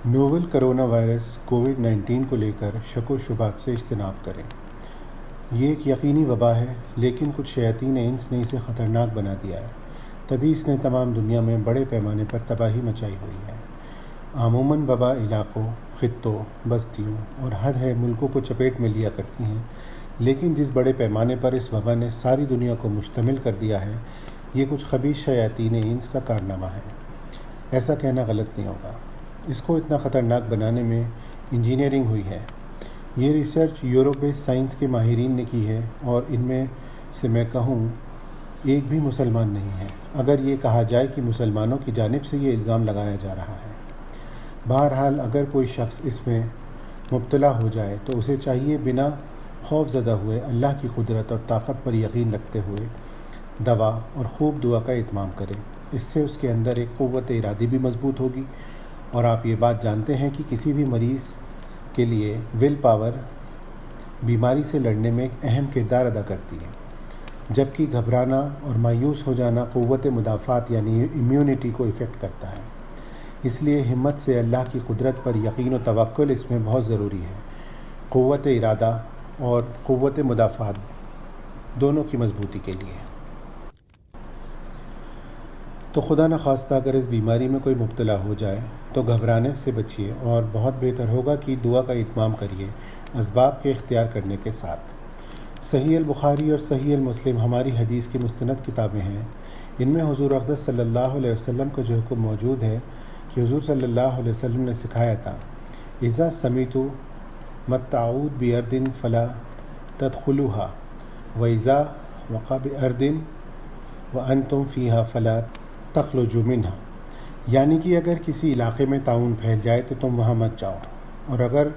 Novel corona virus COVID-19 کو لے کر شک و شبہات سے اجتناب کریں۔ یہ ایک یقینی وبا ہے، لیکن کچھ شیاطین انس نے اسے خطرناک بنا دیا ہے، تبھی اس نے تمام دنیا میں بڑے پیمانے پر تباہی مچائی ہوئی ہے۔ عموماً وبا علاقوں، خطوں، بستیوں اور حد ہے ملکوں کو چپیٹ میں لیا کرتی ہیں، لیکن جس بڑے پیمانے پر اس وبا نے ساری دنیا کو مشتمل کر دیا ہے، یہ کچھ خبیث شیاطین انس کا کارنامہ ہے۔ ایسا کہنا غلط نہیں ہوگا۔ اس کو اتنا خطرناک بنانے میں انجینئرنگ ہوئی ہے۔ یہ ریسرچ یورپ بیسڈ سائنس کے ماہرین نے کی ہے، اور ان میں سے میں کہوں ایک بھی مسلمان نہیں ہے، اگر یہ کہا جائے کہ مسلمانوں کی جانب سے یہ الزام لگایا جا رہا ہے۔ بہرحال اگر کوئی شخص اس میں مبتلا ہو جائے تو اسے چاہیے بنا خوف زدہ ہوئے اللہ کی قدرت اور طاقت پر یقین رکھتے ہوئے دوا اور خوب دعا کا اہتمام کرے۔ اس سے اس کے اندر ایک قوت ارادی بھی مضبوط ہوگی، اور آپ یہ بات جانتے ہیں کہ کسی بھی مریض کے لیے ول پاور بیماری سے لڑنے میں ایک اہم کردار ادا کرتی ہے، جبکہ گھبرانا اور مایوس ہو جانا قوت مدافعت یعنی امیونٹی کو افیکٹ کرتا ہے۔ اس لیے ہمت سے اللہ کی قدرت پر یقین و توکل اس میں بہت ضروری ہے، قوت ارادہ اور قوت مدافعت دونوں کی مضبوطی کے لیے۔ تو خدا نخواستہ اگر اس بیماری میں کوئی مبتلا ہو جائے تو گھبرانے سے بچیے، اور بہت بہتر ہوگا کہ دعا کا اہتمام کریے اسباب کے اختیار کرنے کے ساتھ۔ صحیح البخاری اور صحیح المسلم ہماری حدیث کی مستند کتابیں ہیں۔ ان میں حضور اقدس صلی اللہ علیہ وسلم کا جو حکم موجود ہے کہ حضور صلی اللہ علیہ وسلم نے سکھایا تھا، اذا سمیتو متعود بارض فلا تدخلوها واذا وقع بارض وانتم فیہا فلا تخرجوا منها، یعنی کہ اگر کسی علاقے میں طاعون پھیل جائے تو تم وہاں مت جاؤ، اور اگر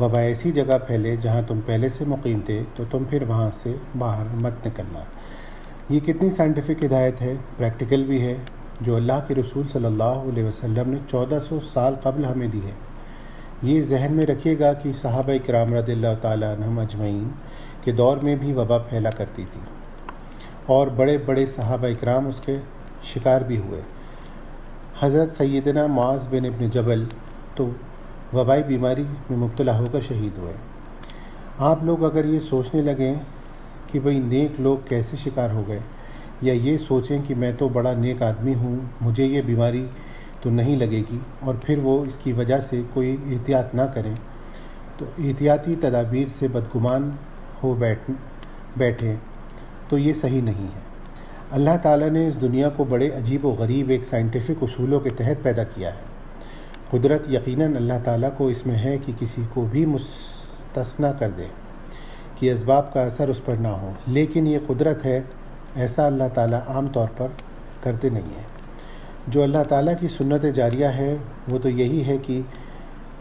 وبا ایسی جگہ پھیلے جہاں تم پہلے سے مقیم تھے تو تم پھر وہاں سے باہر مت نکلنا۔ یہ کتنی سائنٹیفک ہدایت ہے، پریکٹیکل بھی ہے، جو اللہ کے رسول صلی اللہ علیہ وسلم نے 1400 سال قبل ہمیں دی ہے۔ یہ ذہن میں رکھیے گا کہ صحابہ کرام رضی اللہ تعالیٰ عنہم اجمعین کے دور میں بھی وبا پھیلا کرتی تھی، اور بڑے بڑے صحابہ کرام اس کے شکار بھی ہوئے۔ حضرت سیدنا معاذ بن ابن جبل تو وبائی بیماری میں مبتلا ہو کر شہید ہوئے۔ آپ لوگ اگر یہ سوچنے لگیں کہ بھئی نیک لوگ کیسے شکار ہو گئے، یا یہ سوچیں کہ میں تو بڑا نیک آدمی ہوں، مجھے یہ بیماری تو نہیں لگے گی، اور پھر وہ اس کی وجہ سے کوئی احتیاط نہ کریں، تو احتیاطی تدابیر سے بدگمان ہو بیٹھیں تو یہ صحیح نہیں ہے۔ اللہ تعالیٰ نے اس دنیا کو بڑے عجیب و غریب ایک سائنٹیفک اصولوں کے تحت پیدا کیا ہے۔ قدرت یقیناً اللہ تعالیٰ کو اس میں ہے کہ کسی کو بھی مستثنیٰ کر دے کہ اسباب کا اثر اس پر نہ ہو، لیکن یہ قدرت ہے، ایسا اللہ تعالیٰ عام طور پر کرتے نہیں ہیں۔ جو اللہ تعالیٰ کی سنت جاریہ ہے وہ تو یہی ہے کہ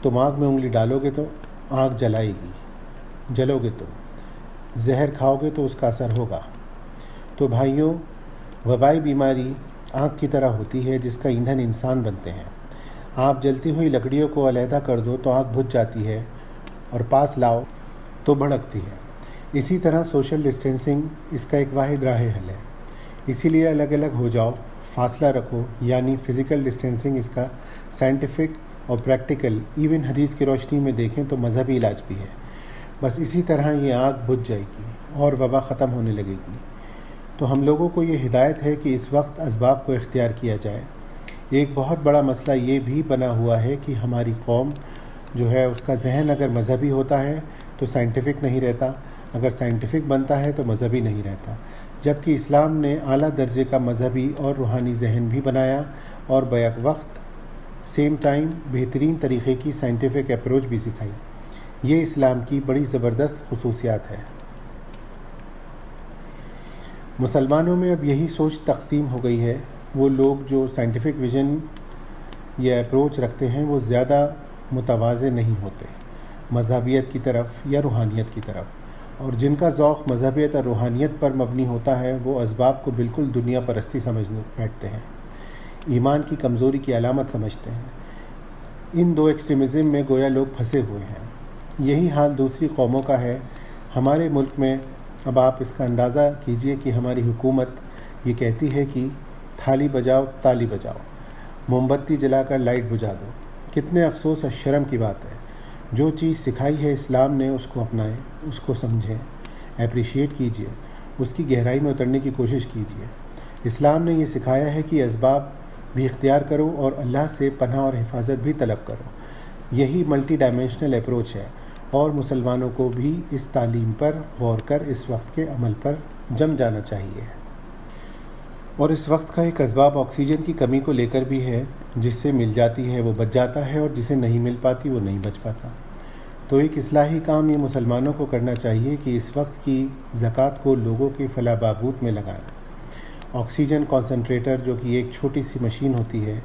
تم آگ میں انگلی ڈالو گے تو آگ جلو گے، تم زہر کھاؤ گے تو اس کا اثر ہوگا۔ تو بھائیوں، وبائی بیماری آگ کی طرح ہوتی ہے جس کا ایندھن انسان بنتے ہیں۔ آپ جلتی ہوئی لکڑیوں کو علیحدہ کر دو تو آگ بجھ جاتی ہے، اور پاس لاؤ تو بھڑکتی ہے۔ اسی طرح سوشل ڈسٹینسنگ اس کا ایک واحد راہ حل ہے۔ اسی لیے الگ الگ ہو جاؤ، فاصلہ رکھو، یعنی فزیکل ڈسٹینسنگ اس کا سائنٹیفک اور پریکٹیکل، ایون حدیث کی روشنی میں دیکھیں تو مذہبی علاج بھی ہے۔ بس اسی طرح یہ آگ بجھ جائے گی اور وبا ختم ہونے لگے گی۔ تو ہم لوگوں کو یہ ہدایت ہے کہ اس وقت اسباب کو اختیار کیا جائے۔ ایک بہت بڑا مسئلہ یہ بھی بنا ہوا ہے کہ ہماری قوم جو ہے اس کا ذہن اگر مذہبی ہوتا ہے تو سائنٹیفک نہیں رہتا، اگر سائنٹیفک بنتا ہے تو مذہبی نہیں رہتا، جبکہ اسلام نے اعلیٰ درجے کا مذہبی اور روحانی ذہن بھی بنایا، اور بیک وقت سیم ٹائم بہترین طریقے کی سائنٹیفک اپروچ بھی سکھائی۔ یہ اسلام کی بڑی زبردست خصوصیات ہے۔ مسلمانوں میں اب یہی سوچ تقسیم ہو گئی ہے۔ وہ لوگ جو سائنٹیفک ویژن یا اپروچ رکھتے ہیں وہ زیادہ متوازے نہیں ہوتے مذہبیت کی طرف یا روحانیت کی طرف، اور جن کا ذوق مذہبیت اور روحانیت پر مبنی ہوتا ہے وہ اسباب کو بالکل دنیا پرستی سمجھ بیٹھتے ہیں، ایمان کی کمزوری کی علامت سمجھتے ہیں۔ ان دو ایکسٹریمزم میں گویا لوگ پھنسے ہوئے ہیں۔ یہی حال دوسری قوموں کا ہے۔ ہمارے ملک میں اب آپ اس کا اندازہ کیجئے کہ ہماری حکومت یہ کہتی ہے کہ تھالی بجاؤ تالی بجاؤ، موم بتی جلا کر لائٹ بجھا دو، کتنے افسوس اور شرم کی بات ہے۔ جو چیز سکھائی ہے اسلام نے اس کو اپنائیں، اس کو سمجھیں، اپریشیٹ کیجئے، اس کی گہرائی میں اترنے کی کوشش کیجئے۔ اسلام نے یہ سکھایا ہے کہ اسباب بھی اختیار کرو اور اللہ سے پناہ اور حفاظت بھی طلب کرو۔ یہی ملٹی ڈائمینشنل اپروچ ہے، اور مسلمانوں کو بھی اس تعلیم پر غور کر اس وقت کے عمل پر جم جانا چاہیے۔ اور اس وقت کا ایک اسباب آکسیجن کی کمی کو لے کر بھی ہے، جس سے مل جاتی ہے وہ بچ جاتا ہے، اور جسے نہیں مل پاتی وہ نہیں بچ پاتا۔ تو ایک اصلاحی کام یہ مسلمانوں کو کرنا چاہیے کہ اس وقت کی زکوٰۃ کو لوگوں کی فلاح بہبود میں لگائیں۔ آکسیجن کانسنٹریٹر، جو کہ ایک چھوٹی سی مشین ہوتی ہے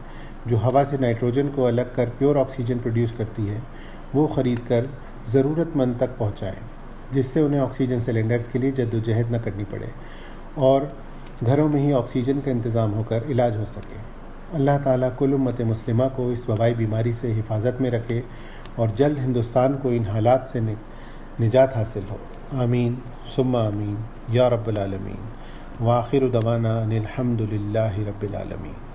جو ہوا سے نائٹروجن کو الگ کر پیور آکسیجن پروڈیوس کرتی ہے، وہ خرید کر ضرورت مند تک پہنچائیں، جس سے انہیں آکسیجن سلنڈرز کے لیے جدوجہد نہ کرنی پڑے اور گھروں میں ہی آکسیجن کا انتظام ہو کر علاج ہو سکے۔ اللہ تعالیٰ کل امت مسلمہ کو اس وبائی بیماری سے حفاظت میں رکھے اور جلد ہندوستان کو ان حالات سے نجات حاصل ہو۔ آمین ثم آمین یا رب العالمین۔ وآخر دعوانا ان الحمد للہ رب العالمین۔